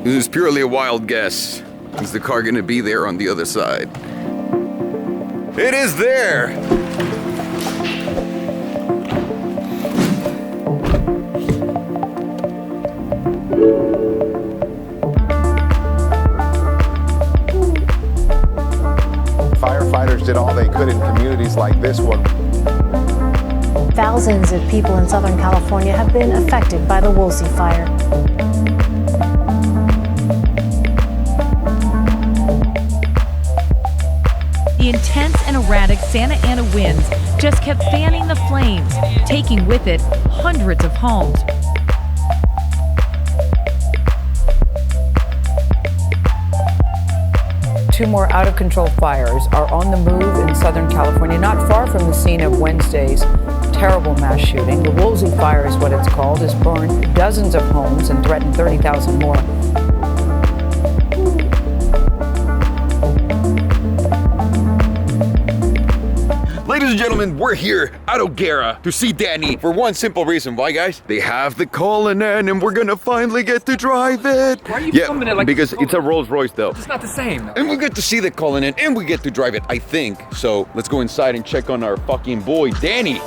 This is purely a wild guess. Is the car gonna be there on the other side? It is there! Firefighters did all they could in communities like this one. Thousands of people in Southern California have been affected by the Woolsey fire. The intense and erratic Santa Ana winds just kept fanning the flames, taking with it hundreds of homes. Two more out-of-control fires are on the move in Southern California, not far from the scene of Wednesday's terrible mass shooting. The Woolsey fire is what it's called, has burned dozens of homes and threatened 30,000 more. Ladies and gentlemen, we're here at O'Gara to see Danny for one simple reason. Why, guys? They have the Cullinan and we're gonna finally get to drive it. Why are you filming it like because it's a Rolls-Royce though. It's not the same. And we get to see the Cullinan and we get to drive it, I think. So let's go inside and check on our fucking boy, Danny.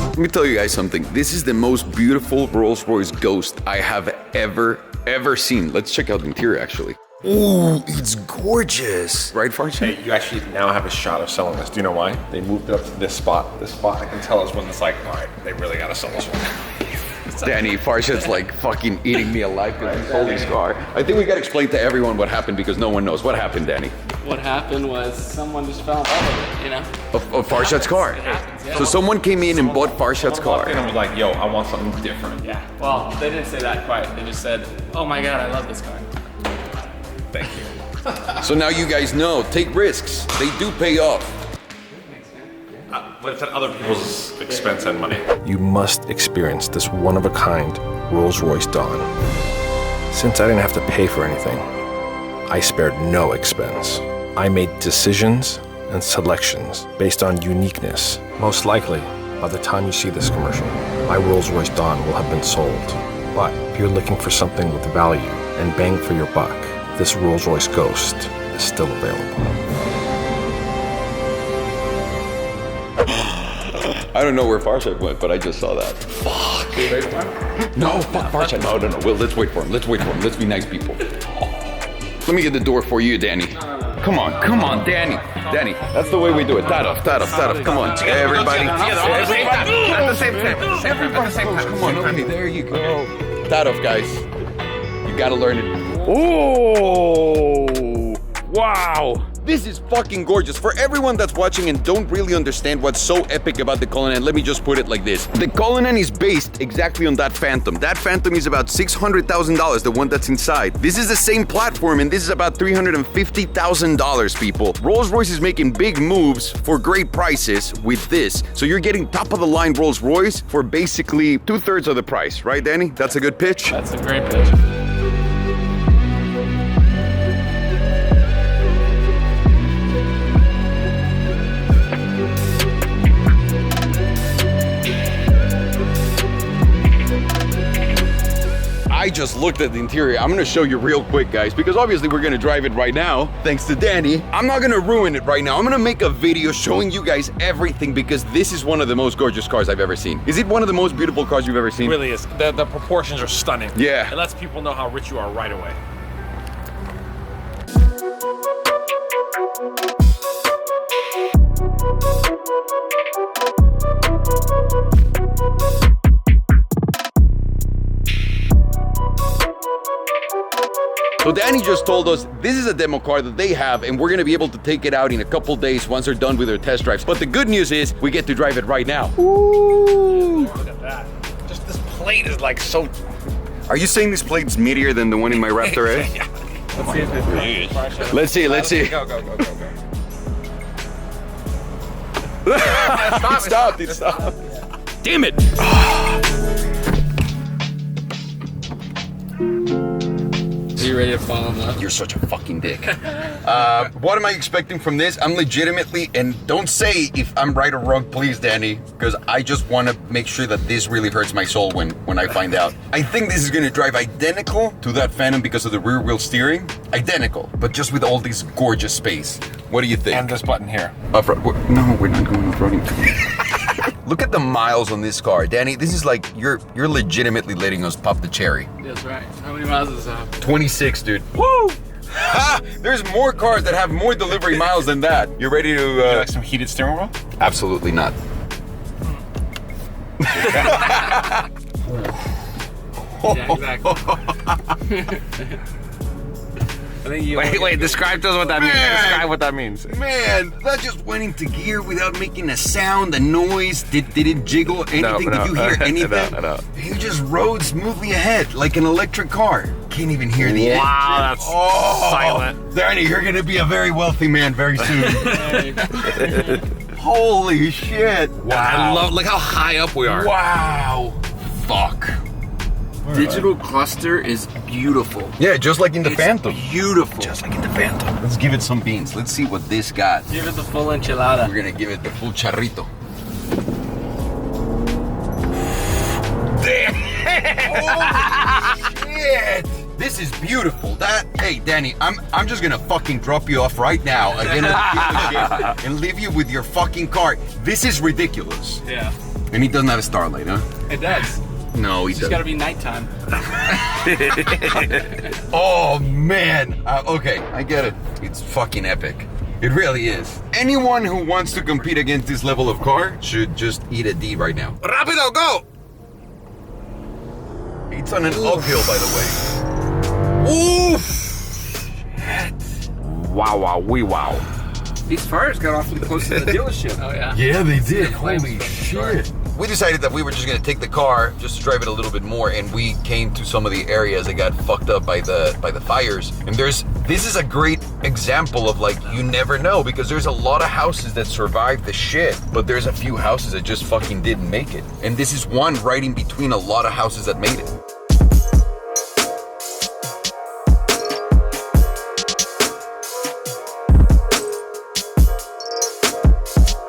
Let me tell you guys something. This is the most beautiful Rolls-Royce Ghost I have ever seen. Let's check out the interior, actually. Ooh, it's gorgeous. Right, Farshad? Hey, you actually now have a shot of selling this. Do you know why? They moved it up to this spot. This spot, I can tell, is when it's like, all right, they really gotta sell this one. Danny, Farshad's like fucking eating me alive because he sold his car. I think we gotta explain to everyone what happened because no one knows. What happened, Danny? What happened was someone just fell in love with it, you know? Of Farshad's car. It happens, yeah. So someone came in and bought Farshad's car. And I was like, yo, I want something different. Yeah, well, they didn't say that quite. They just said, oh my God, I love this car. Thank you. So now you guys know, take risks. They do pay off. But it's at other people's expense and money. You must experience this one-of-a-kind Rolls-Royce Dawn. Since I didn't have to pay for anything, I spared no expense. I made decisions and selections based on uniqueness. Most likely, by the time you see this commercial, my Rolls-Royce Dawn will have been sold. But if you're looking for something with value and bang for your buck, this Rolls-Royce Ghost is still available. I don't know where Farshad went, but I just saw that. Fuck. No, fuck Farshad. No. Well, let's wait for him. Let's be nice people. Let me get the door for you, Danny. Come on, Danny. Danny, that's the way we do it. That off. Come on, everybody. At the same time. Everybody, come on. Okay, there you go. That off, guys. You gotta learn it. Oh, wow. This is fucking gorgeous. For everyone that's watching and don't really understand what's so epic about the Cullinan, let me just put it like this. The Cullinan is based exactly on that Phantom. That Phantom is about $600,000, the one that's inside. This is the same platform, and this is about $350,000, people. Rolls-Royce is making big moves for great prices with this. So you're getting top-of-the-line Rolls-Royce for basically 2/3 of the price, right, Danny? That's a good pitch? That's a great pitch. I just looked at the interior. I'm gonna show you real quick, guys, because obviously we're gonna drive it right now, thanks to Danny. I'm not gonna ruin it right now. I'm gonna make a video showing you guys everything because this is one of the most gorgeous cars I've ever seen. Is it one of the most beautiful cars you've ever seen? It really is. The proportions are stunning. Yeah. It lets people know how rich you are right away. So Danny just told us this is a demo car that they have and we're gonna be able to take it out in a couple days once they're done with their test drives. But the good news is we get to drive it right now. Ooh. like so. Are you saying this plate's meatier than the one in my Raptor A? Yeah. Let's see if it's Let's see, let's see. Go. It stopped. Damn it! Are you ready to fall in love? You're such a fucking dick. What am I expecting from this? I'm legitimately, and don't say if I'm right or wrong, please, Danny, because I just want to make sure that this really hurts my soul when I find out. I think this is going to drive identical to that Phantom because of the rear wheel steering. Identical, but just with all this gorgeous space. What do you think? And this button here. Off-road. No, we're not going off-roading. Look at the miles on this car, Danny. This is like you're legitimately letting us pop the cherry. That's right. How many miles does it have? 26, dude. Woo! Ha! There's more cars that have more delivery miles than that. You ready to? Would you like some heated steering wheel? Absolutely not. Yeah, exactly. I think you Wait. Describe to us what that means. Man. Describe what that means. Man, that just went into gear without making a sound, a noise. Did it jiggle anything? No. Did you hear anything? No. You just rode smoothly ahead like an electric car. Can't even hear the engine. Wow, that's silent. Danny, you're gonna be a very wealthy man very soon. Holy shit! I love. Look how high up we are. Wow! Fuck. Digital cluster is beautiful. Yeah, just like in the Phantom. Beautiful. Just like in the Phantom. Let's give it some beans. Let's see what this got. Give it the full enchilada. We're gonna give it the full charrito. Damn! Holy shit! This is beautiful. Hey, Danny, I'm just gonna fucking drop you off right now again and leave you with your fucking car. This is ridiculous. Yeah. And he doesn't have a starlight, huh? It does. No, he It's doesn't. gotta be nighttime. Oh man. Okay, I get it. It's fucking epic. It really is. Anyone who wants to compete against this level of car should just eat a D right now. Rapido, go! It's on an uphill, by the way. Oof! Wow. These fires got awfully close to the dealership. Oh yeah. Yeah, they did. flames Holy from the shit. We decided that we were just gonna take the car, just to drive it a little bit more, and we came to some of the areas that got fucked up by the fires. And this is a great example of like, you never know, because there's a lot of houses that survived the shit, but there's a few houses that just fucking didn't make it. And this is one right in between a lot of houses that made it.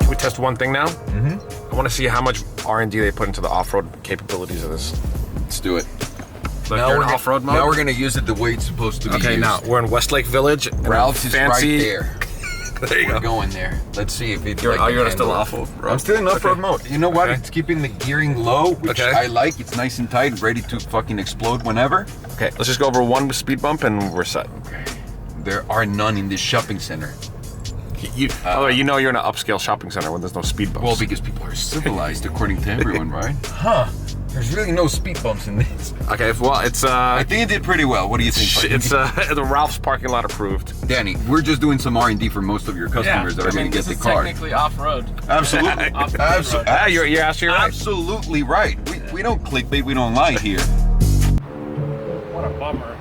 Can we test one thing now? Mm-hmm. I want to see how much R&D they put into the off-road capabilities of this. Let's do it. Like you're in off-road mode? Now we're gonna use it the way it's supposed to be Okay, used. now we're in Westlake Village. and Ralph's is fancy. right there. There you We're go. going there. Let's see if it's You're like still handle. off-road. I'm still in off-road mode. You know what? Okay. It's keeping the gearing low, which Okay. I like. It's nice and tight, ready to fucking explode whenever. Okay, let's just go over one speed bump and we're set. There are none in this shopping center. You know you're in an upscale shopping center when there's no speed bumps. Well, because people are civilized according to everyone, right? Huh. There's really no speed bumps in this. Okay, well, it's I think it did pretty well. What do you think? it's the Ralph's parking lot approved. Danny, we're just doing some R&D for most of your customers that are going to get the This is car. technically off-road. Absolutely. Off-road. Yeah, you're actually right. Absolutely right. We don't clickbait, we don't lie here. What a bummer.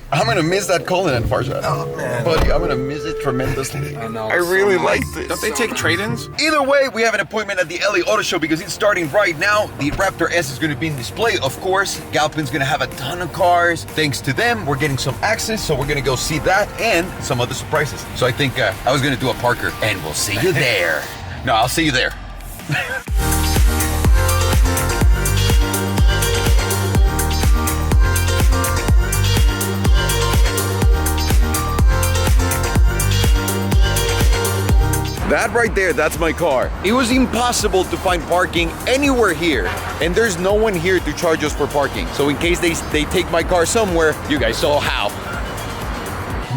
I'm gonna miss that Cullinan, Farzad. Oh man, buddy, I'm gonna miss it tremendously. I know. I really like this. Don't they take trade-ins? Either way, we have an appointment at the LA Auto Show because it's starting right now. The Raptor S is going to be in display, of course. Galpin's going to have a ton of cars. Thanks to them, we're getting some access, so we're going to go see that and some other surprises. So I think I was going to do a Parker, and we'll see you there. No, I'll see you there. That right there, that's my car. It was impossible to find parking anywhere here, and there's no one here to charge us for parking. So in case they take my car somewhere, you guys saw how.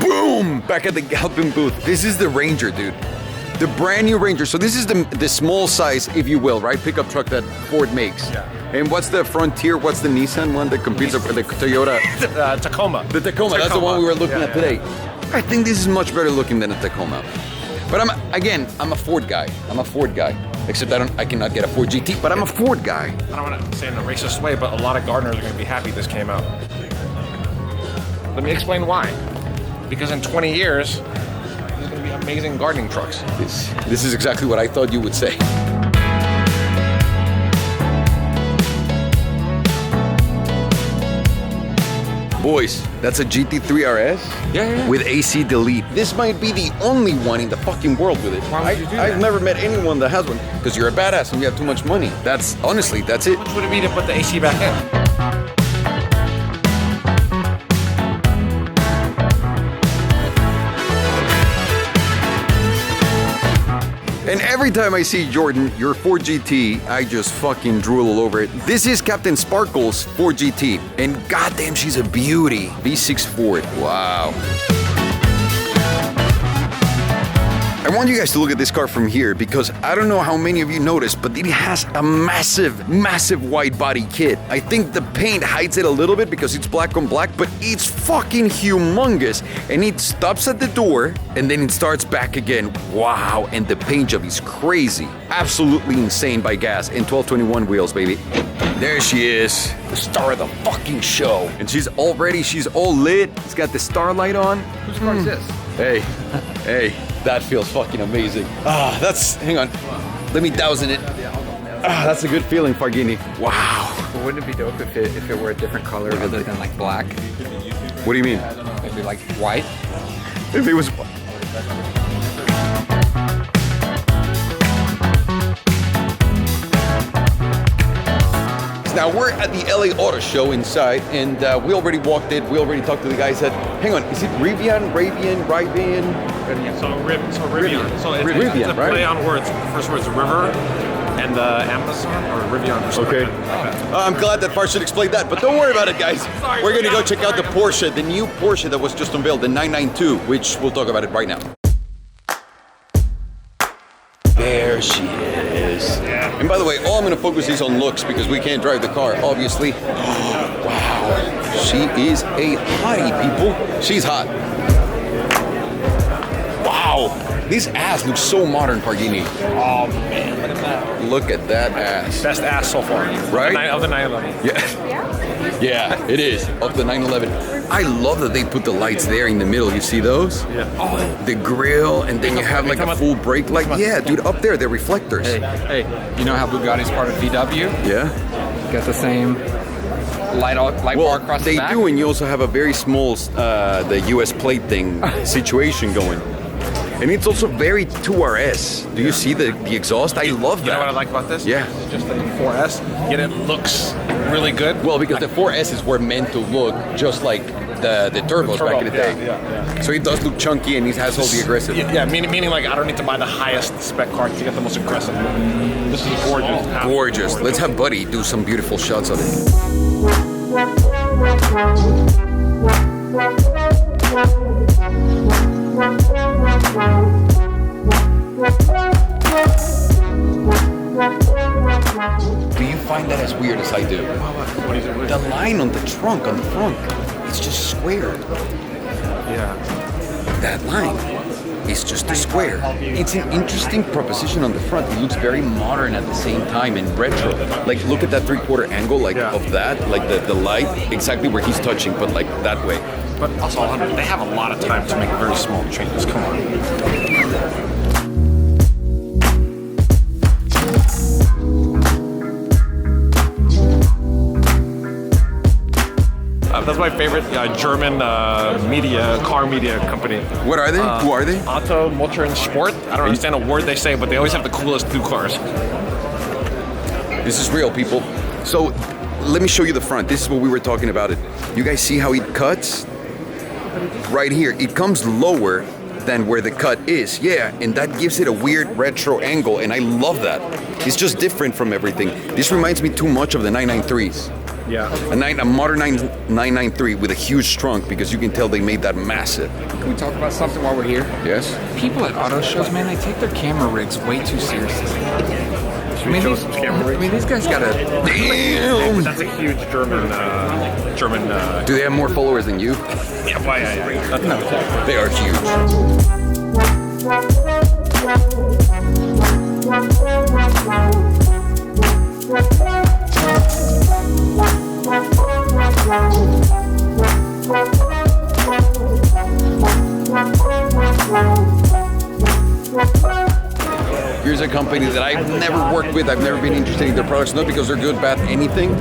Boom! Back at the Galpin booth. This is the Ranger, dude. The brand new Ranger. So this is the small size, if you will, right? Pickup truck that Ford makes. Yeah. And what's the Frontier? What's the Nissan one that competes with the Toyota? Tacoma. The Tacoma. That's the one we were looking at today. I think this is much better looking than a Tacoma. But I'm a Ford guy. Except I cannot get a Ford GT, but I'm a Ford guy. I don't want to say it in a racist way, but a lot of gardeners are going to be happy this came out. Let me explain why. Because in 20 years, there's going to be amazing gardening trucks. This is exactly what I thought you would say. Boys, that's a GT3 RS? Yeah. With AC delete. This might be the only one in the fucking world with it. Why would you do I've that? never met anyone that has one. Because you're a badass and you have too much money. Honestly, that's it. How much would it be to put the AC back in? And every time I see Jordan, your Ford GT, I just fucking drool all over it. This is Captain Sparkle's Ford GT, and goddamn, she's a beauty. V6 Ford, wow. I want you guys to look at this car from here because I don't know how many of you noticed, but it has a massive wide body kit. I think the paint hides it a little bit because it's black on black, but it's fucking humongous. And it stops at the door and then it starts back again. Wow, and the paint job is crazy. Absolutely insane by gas and 1221 wheels, baby. There she is, the star of the fucking show. And she's all lit. It's got the starlight on. Whose car is this? Hey, that feels fucking amazing. Hang on. Let me douse in it. That's a good feeling, Farghini. Wow. Well, wouldn't it be dope if it were a different color other than like black? What do you mean? Maybe like white? If it was... Now we're at the LA Auto Show inside, and we already walked it. We already talked to the guy. Said, "Hang on, is it Rivian? So Rivian. So it's Rivian, a play on words. The first word's river, and Amazon or Rivian. Or something. Okay. I'm glad that Farshid explained that, but don't worry about it, guys. We're gonna go check out the Porsche, the new Porsche that was just unveiled, the 992, which we'll talk about it right now. There she is. Yeah. And by the way, all I'm going to focus is on looks because we can't drive the car, obviously. Wow. She is a hottie, people. She's hot. Wow. This ass looks so modern, Farghini. Oh man, look at that. Look at that ass. Best ass so far. Right? Of the 911. Yeah, it is. Of the 911. I love that they put the lights there in the middle. You see those? Yeah. Oh, the grill, and then you have like a full brake light. Yeah, dude, up there, they're reflectors. Hey, you know how Bugatti's part of VW? Yeah? Got the same light bar across the back? They do, and you also have a very small, the US plate thing situation going. And it's also very 2RS. Do you see the exhaust? I love that. You know what I like about this? Yeah. It's just the 4S, yet it looks really good. Well, because the 4Ss were meant to look just like the turbos back in the day. Yeah. So it does look chunky and it has all the aggressive. Yeah, meaning like I don't need to buy the highest spec car to get the most aggressive. This is gorgeous. Gorgeous. Let's have Buddy do some beautiful shots of it. Do you find that as weird as I do? What is it? The line on the trunk, on the front, it's just square. Yeah. That line is just a square. It's an interesting proposition on the front. It looks very modern at the same time and retro. Like, look at that 3/4 angle, like of that, like the light, exactly where he's touching, but like that way. But also, they have a lot of time to make very small changes. Come on. That's my favorite German car media company. What are they? Who are they? Autoshow Sport. I don't understand a word they say, but they always have the coolest new cars. This is real, people. So, let me show you the front. This is what we were talking about. You guys see how it cuts? Right here. It comes lower than where the cut is. Yeah, and that gives it a weird retro angle, and I love that. It's just different from everything. This reminds me too much of the 993s. Yeah. A modern 993 with a huge trunk because you can tell they made that massive. Can we talk about something while we're here? Yes? People at auto shows, man, they take their camera rigs way too seriously. These guys got a... Damn! That's a huge German. Do they have more followers than you? Yeah. No, they are huge. Here's a company that I've never worked with, I've never been interested in their products, not because they're good, bad, anything,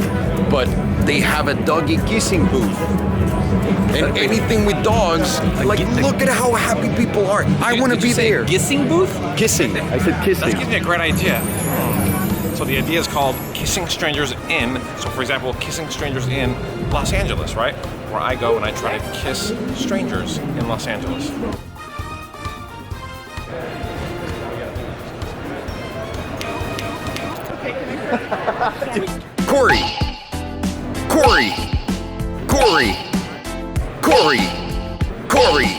but they have a doggy kissing booth. And anything with dogs, like look at how happy people are. I want to be there. Kissing booth? Kissing. I said kissing. That's giving me a great idea. So the idea is called Kissing Strangers In. So for example, Kissing Strangers in Los Angeles, right? Where I go and I try to kiss strangers in Los Angeles. Corey. Corey. Corey. Corey. Corey.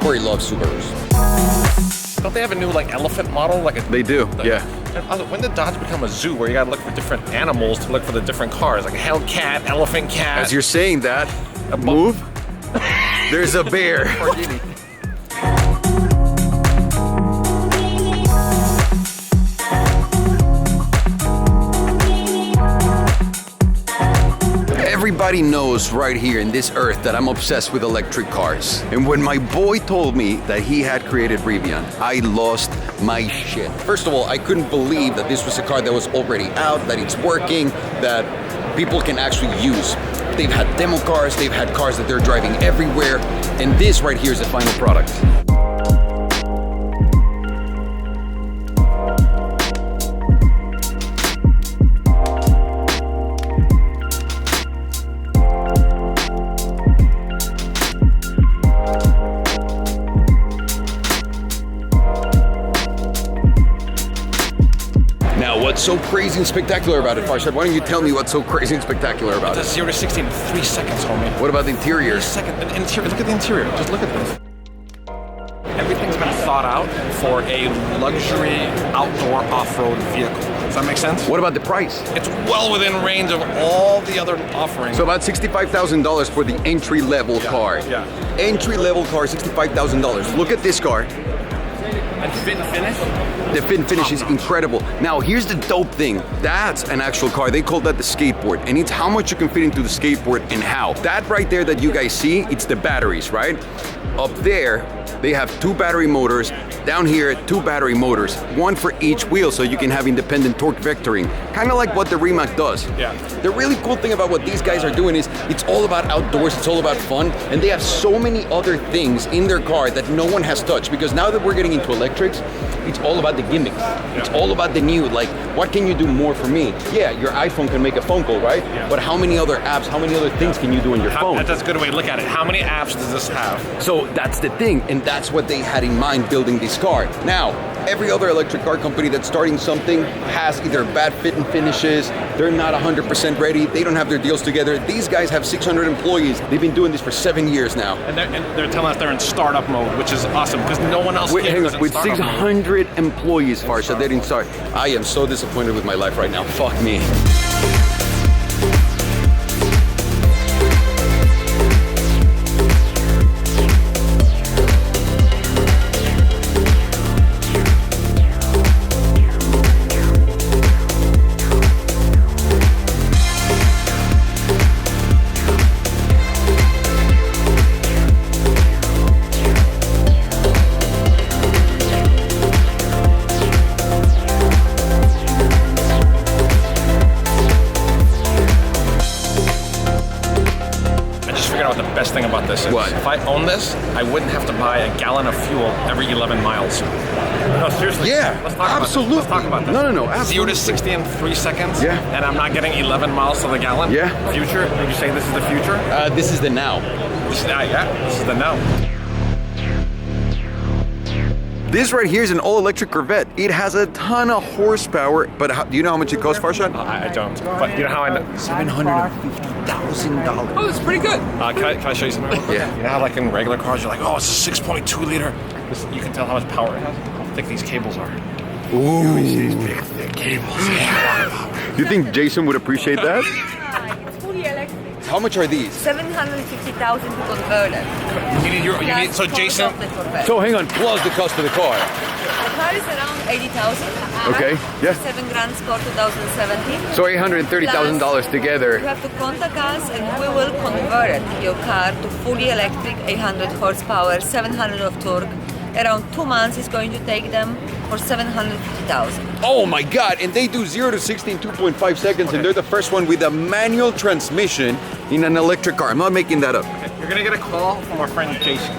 Corey loves Subarus. Don't they have a new like elephant model? They do, yeah. When did Dodge become a zoo where you gotta look for different animals to look for the different cars? Like a Hellcat, elephant cat. As you're saying that, move. There's a bear. Everybody knows right here in this earth that I'm obsessed with electric cars. And when my boy told me that he had created Rivian, I lost my shit. First of all, I couldn't believe that this was a car that was already out, that it's working, that people can actually use. They've had demo cars, they've had cars that they're driving everywhere, and this right here is the final product. What's so crazy and spectacular about it, Farshad? Why don't you tell me what's so crazy and spectacular about It's it? 0 to 60 in 3 seconds, homie. What about the interior? The interior. Look at the interior. Just look at this. Everything's been thought out for a luxury outdoor off-road vehicle. Does that make sense? What about the price? It's well within range of all the other offerings. So about $65,000 for the entry-level car. Yeah. Entry-level car, $65,000. Look at this car. And fit and finish? The fit and finish is incredible. Now, here's the dope thing. That's an actual car. They call that the skateboard. And it's how much you can fit into the skateboard and how. That right there that you guys see, it's the batteries, right? Up there, they have 2 battery motors. Down here, 2 battery motors, 1 for each wheel so you can have independent torque vectoring. Kind of like what the Rimac does. Yeah. The really cool thing about what these guys are doing is it's all about outdoors, it's all about fun, and they have so many other things in their car that no one has touched, because now that we're getting into electrics, it's all about the gimmicks. Yeah. It's all about the new, like, what can you do more for me? Yeah, your iPhone can make a phone call, right? Yeah. But how many other apps, how many other things can you do on your phone? That's a good way to look at it. How many apps does this have? So that's the thing, and that's what they had in mind building this car. Now, every other electric car company that's starting something has either bad fit and finishes, they're not 100% ready, they don't have their deals together. These guys have 600 employees. They've been doing this for 7 years now. And they're telling us they're in startup mode, which is awesome, because no one else hang on, with 600 mode. employees, Farsha, they didn't start. I am so disappointed with my life right now. Fuck me. Thing about this is, what? If I own this, I wouldn't have to buy a gallon of fuel every 11 miles. No, seriously. Yeah, let's talk absolutely. Let's talk about this. No, absolutely. 0 to 60 in 3 seconds. Yeah. And I'm not getting 11 miles to the gallon. Yeah. Future? Would you say this is the future? This is the now. This is the now. This right here is an all-electric Corvette. It has a ton of horsepower, but do you know how much it costs, Farshad? I don't. But you know how I know? $750,000. Oh, that's pretty good. Can I show you something? Yeah. You know how like in regular cars, you're like, oh, it's a 6.2 liter. You can tell how much power it has. How thick these cables are. Ooh. These big, thick cables. Yeah. You think Jason would appreciate that? How much are these? 750,000 to convert it. You need so Jason. So hang on, plus the cost of the car. The car is around 80,000. Okay, yeah. 7 grand for 2017. So $830,000 together. You have to contact us and we will convert your car to fully electric, 800 horsepower, 700 of torque. Around 2 months is going to take them for 750,000. Oh my God, and they do 0 to 60 in 2.5 seconds, and they're the first one with a manual transmission in an electric car. I'm not making that up. Okay. You're gonna get a call from our friend Jason.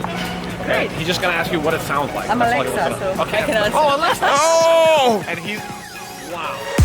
Okay. He's just gonna ask you what it sounds like. I'm That's all Alexa, you're gonna- so okay. I can answer. Oh, Alexa! Oh! And he's wow.